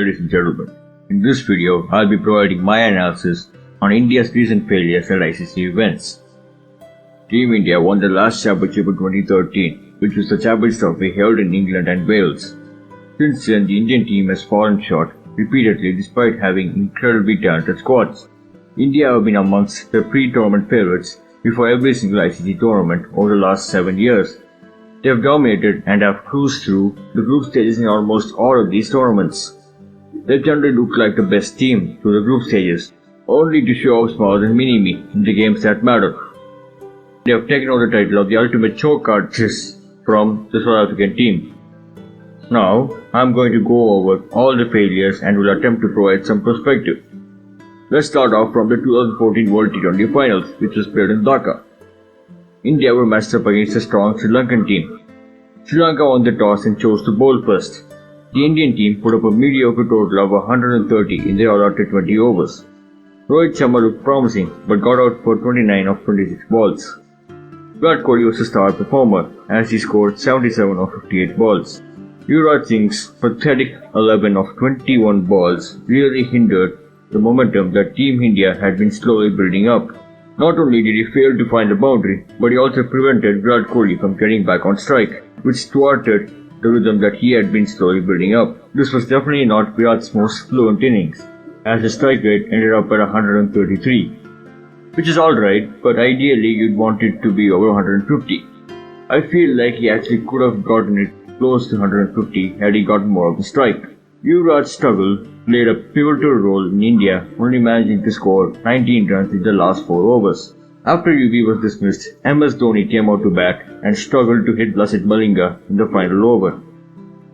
ladies and gentlemen. In this video, I'll be providing my analysis on India's recent failures at ICC events. Team India won the last championship in 2013, which was the Champions Trophy held in England and Wales. Since then, the Indian team has fallen short repeatedly despite having incredibly talented squads. India have been amongst the pre-tournament favourites before every single ICC tournament over the last 7 years. They have dominated and have cruised through the group stages in almost all of these tournaments. They generally look like the best team through the group stages, only to show off smaller than mini-me in the games that matter. They have taken over the title of the ultimate choke artist from the South African team. Now, I'm going to go over all the failures and will attempt to provide some perspective. Let's start off from the 2014 World T20 Finals, which was played in Dhaka. India were matched up against a strong Sri Lankan team. Sri Lanka won the toss and chose to bowl first. The Indian team put up a mediocre total of 130 in their allotted 20 overs. Rohit Sharma looked promising but got out for 29 of 26 balls. Virat Kohli was the star performer as he scored 77 of 58 balls. Yuvraj Singh's pathetic 11 of 21 balls really hindered the momentum that Team India had been slowly building up. Not only did he fail to find the boundary, but he also prevented Virat Kohli from getting back on strike, which thwarted the rhythm that he had been slowly building up. This was definitely not Virat's most fluent innings, as his strike rate ended up at 133, which is alright, but ideally you'd want it to be over 150. I feel like he actually could have gotten it close to 150 had he gotten more of the strike. Yuvraj's struggle played a pivotal role in India, only managing to score 19 runs in the last 4 overs. After UV was dismissed, MS Dhoni came out to bat and struggled to hit Lasith Malinga in the final over.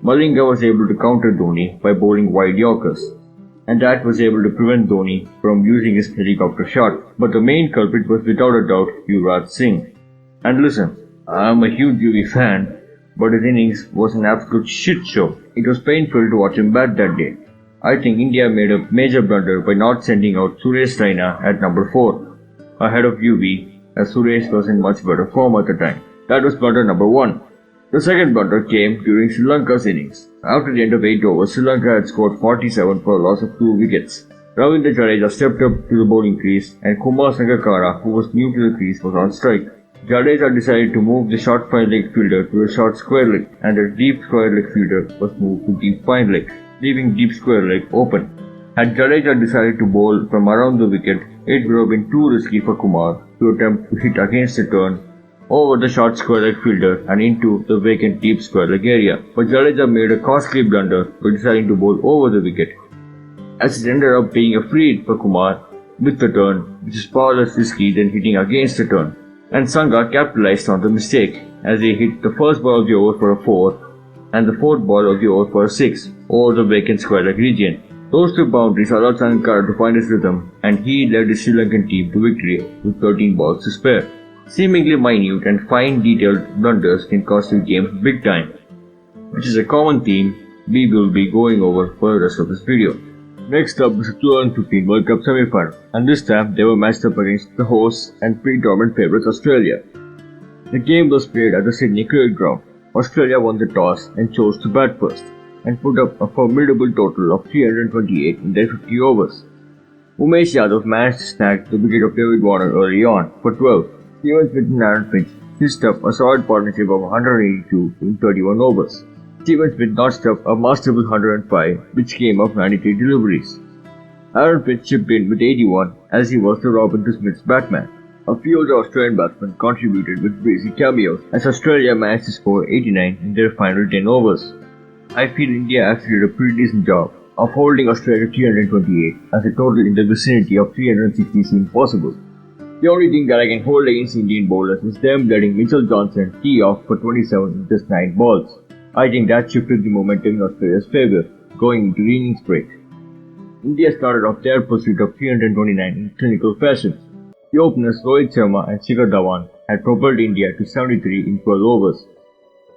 Malinga was able to counter Dhoni by bowling wide Yorkers, and that was able to prevent Dhoni from using his helicopter shot. But the main culprit was without a doubt Yuvraj Singh. And listen, I'm a huge UV fan, but his innings was an absolute shit show. It was painful to watch him bat that day. I think India made a major blunder by not sending out Suresh Raina at number 4 ahead of UV, as Suresh was in much better form at the time. That was blunder number 1. The second blunder came during Sri Lanka's innings. After the end of 8 overs, Sri Lanka had scored 47 for a loss of 2 wickets. Ravindra Jadeja stepped up to the bowling crease and Kumar Sangakkara, who was new to the crease, was on strike. Jadeja decided to move the short fine leg fielder to a short square leg, and the deep square leg fielder was moved to deep fine leg, leaving deep square leg open. Had Jadeja decided to bowl from around the wicket, it would have been too risky for Kumar to attempt to hit against the turn over the short square leg fielder and into the vacant deep square leg area. But Jadeja made a costly blunder by deciding to bowl over the wicket, as it ended up being a free hit for Kumar with the turn, which is far less risky than hitting against the turn. And Sangha capitalized on the mistake as he hit the first ball of the over for a 4 and the fourth ball of the over for a 6 over the vacant square leg region. Those 2 boundaries allowed Sangakkara to find his rhythm, and he led the Sri Lankan team to victory with 13 balls to spare. Seemingly minute and fine detailed blunders can cost you games big time, which is a common theme we will be going over for the rest of this video. Next up is the 2015 World Cup semi-final, and this time they were matched up against the hosts and pre-tournament favourites Australia. The game was played at the Sydney Cricket Ground. Australia won the toss and chose to bat first, and put up a formidable total of 328 in their 50 overs. Umesh Yadav managed to snag the wicket of David Warner early on for 12. Steven Smith and Aaron Finch stitched up a solid partnership of 182 in 31 overs. Steven Smith notched up a masterful 105, which came off 93 deliveries. Aaron Finch chipped in with 81 as he was the Robin to Smith's batman. A few of the Australian batsmen contributed with breezy cameos as Australia managed to score 89 in their final 10 overs. I feel India actually did a pretty decent job of holding Australia to 328 as a total in the vicinity of 360 seemed possible. The only thing that I can hold against Indian bowlers is them letting Mitchell Johnson tee off for 27 in just 9 balls. I think that shifted the momentum in Australia's favour going into the innings break. India started off their pursuit of 329 in clinical fashion. The openers Rohit Sharma and Shikhar Dhawan had propelled India to 73 in 12 overs.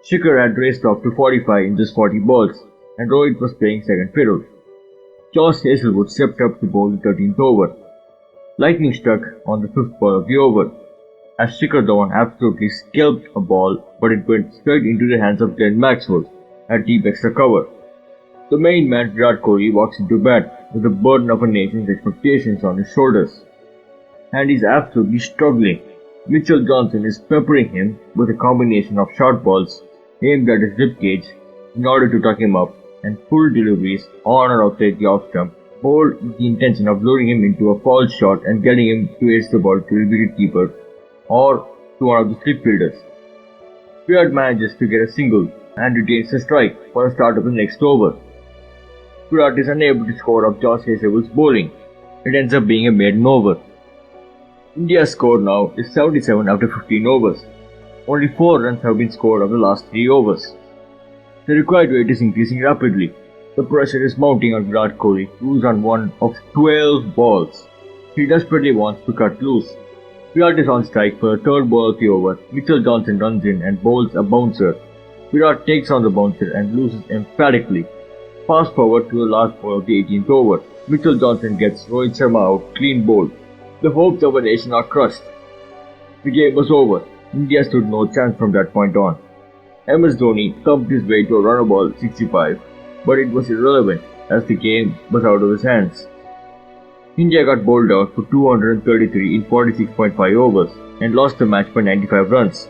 Shikhar had raced off to 45 in just 40 balls, and Rohit was playing second fiddle. Josh Hazlewood stepped up to bowl the 13th over. Lightning struck on the 5th ball of the over, as Shikhar Dhawan absolutely scalped a ball, but it went straight into the hands of Glenn Maxwell at deep extra cover. The main man Virat Kohli walks into bat with the burden of a nation's expectations on his shoulders, and is absolutely struggling. Mitchell Johnson is peppering him with a combination of short balls aimed at his ribcage in order to tuck him up, and full deliveries on or outside the off stump, all with the intention of luring him into a foul shot and getting him to ace the ball to the wicketkeeper or to one of the slip fielders. Virat manages to get a single and retains a strike for the start of the next over. Virat is unable to score off Josh Hazelwood's bowling. It ends up being a maiden over. India's score now is 77 after 15 overs. Only 4 runs have been scored of the last 3 overs. The required weight is increasing rapidly. The pressure is mounting on Virat Kohli, who is on one of 12 balls. He desperately wants to cut loose. Virat is on strike for the third ball of the over. Mitchell Johnson runs in and bowls a bouncer. Virat takes on the bouncer and loses emphatically. Fast forward to the last ball of the 18th over. Mitchell Johnson gets Rohit Sharma out clean bowled. The hopes of a nation are crushed. The game was over. India stood no chance from that point on. MS Dhoni thumped his way to a run ball 65, but it was irrelevant as the game was out of his hands. India got bowled out for 233 in 46.5 overs and lost the match by 95 runs.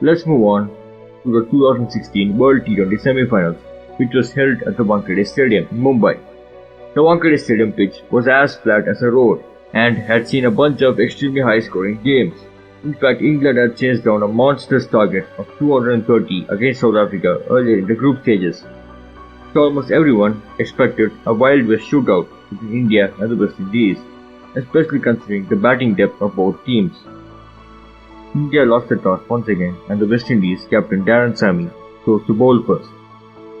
Let's move on to the 2016 World T20 semi-finals, which was held at the Wankhede Stadium in Mumbai. The Wankhede Stadium pitch was as flat as a road and had seen a bunch of extremely high-scoring games. In fact, England had chased down a monstrous target of 230 against South Africa earlier in the group stages. So almost everyone expected a Wild West shootout between India and the West Indies, especially considering the batting depth of both teams. India lost the toss once again, and the West Indies captain Darren Sammy chose to bowl first.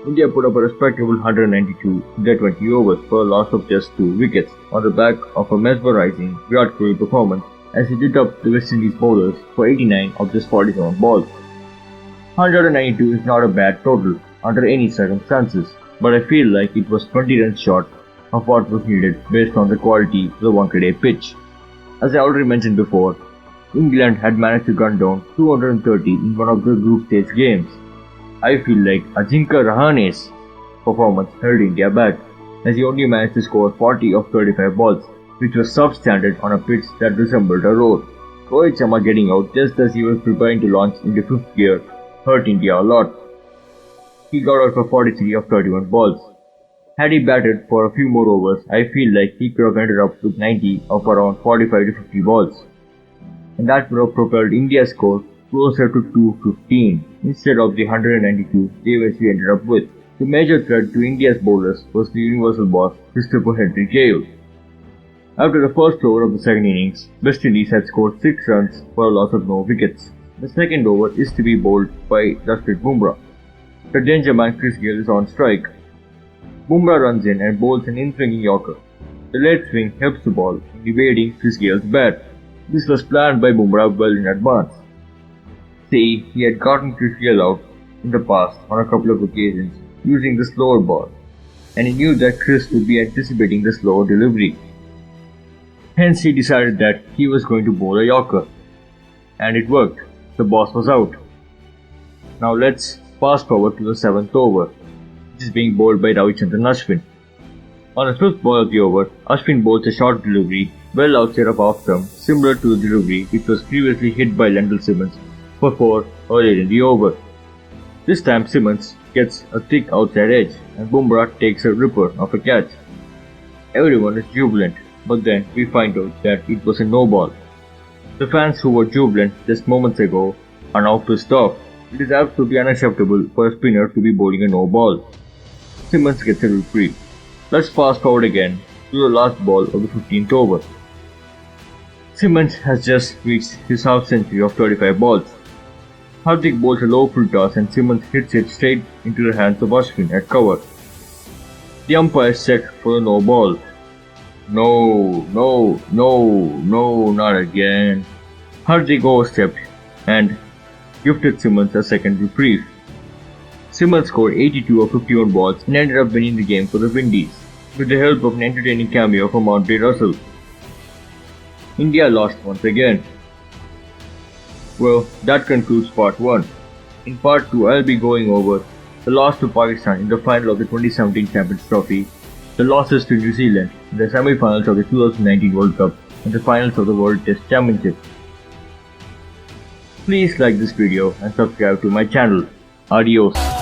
India put up a respectable 192 in their 20 overs for a loss of just 2 wickets on the back of a mesmerizing Virat Kohli performance as he lit up the West Indies bowlers for 89 of just 47 balls. 192 is not a bad total under any circumstances, but I feel like it was 20 runs short of what was needed based on the quality of the Wankhede pitch. As I already mentioned before, England had managed to gun down 230 in one of the group stage games. I feel like Ajinkya Rahane's performance held India back, as he only managed to score 40 of 35 balls, which was substandard on a pitch that resembled a road. Rohit Sharma getting out just as he was preparing to launch into 5th gear hurt India a lot. He got out for 43 of 31 balls. Had he batted for a few more overs, I feel like he could have ended up with 90 of around 45 to 50 balls. And that would have propelled India's score closer to 215 instead of the 192 they eventually ended up with. The major threat to India's bowlers was the universal boss Christopher Henry Gale. After the first over of the second innings, West Indies had scored 6 runs for a loss of no wickets. The second over is to be bowled by Jasprit Bumrah. The danger man Chris Gayle is on strike. Bumrah runs in and bowls an in-swinging Yorker. The late swing helps the ball in evading Chris Gayle's bat. This was planned by Bumrah well in advance. See, he had gotten Chris Gayle out in the past on a couple of occasions using the slower ball, and he knew that Chris would be anticipating the slower delivery. Hence he decided that he was going to bowl a Yorker. And it worked. The boss was out. Now let's fast forward to the 7th over, which is being bowled by Ravichandran Ashwin. On the 5th ball of the over, Ashwin bowls a short delivery well outside of off stump, similar to the delivery which was previously hit by Lendl Simmons for 4 earlier in the over. This time Simmons gets a thick outside edge and Bumrah takes a ripper of a catch. Everyone is jubilant, but then we find out that it was a no ball. The fans who were jubilant just moments ago are now pissed off. It is absolutely unacceptable for a spinner to be bowling a no ball. Simmons gets a reprieve. Let's fast forward again to the last ball of the 15th over. Simmons has just reached his half century of 35 balls. Hardik bowls a low full toss and Simmons hits it straight into the hands of Ashwin at cover. The umpire checked for the no ball. No, not again. Hardik overstepped and gifted Simmons a second reprieve. Simmons scored 82 of 51 balls and ended up winning the game for the Windies, with the help of an entertaining cameo from Andre Russell. India lost once again. Well, that concludes part 1. In part 2, I'll be going over the loss to Pakistan in the final of the 2017 Champions Trophy, the losses to New Zealand in the semi-finals of the 2019 World Cup, and the finals of the World Test Championship. Please like this video and subscribe to my channel. Adios.